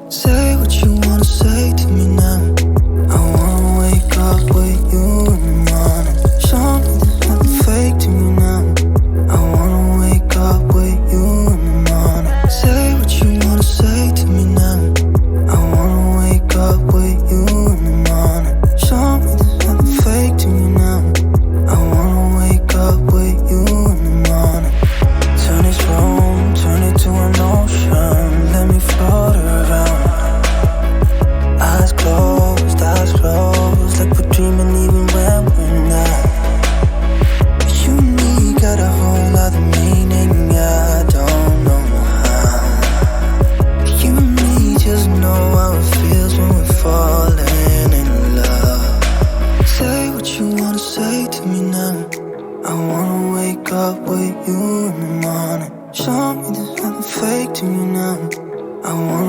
Say what you wanna say to me now. I wanna wake up with you in the morning. Show me there's nothing fake to me now. I wanna wake up with you in the morning. Say what you wanna say to me now. I wanna wake up with you in the morning. Show me there's nothing fake to me now. I wanna wake up with you in the morning. Turn this room, turn it to an ocean. Let me float around. Eyes closed, like we're dreaming even when we're not. You and me got a whole other meaning, I don't know how. You and me just know how it feels when we're falling in love. Say what you wanna say to me now. I wanna wake up with you in the morning. Show me there's nothing fake to me now. I wanna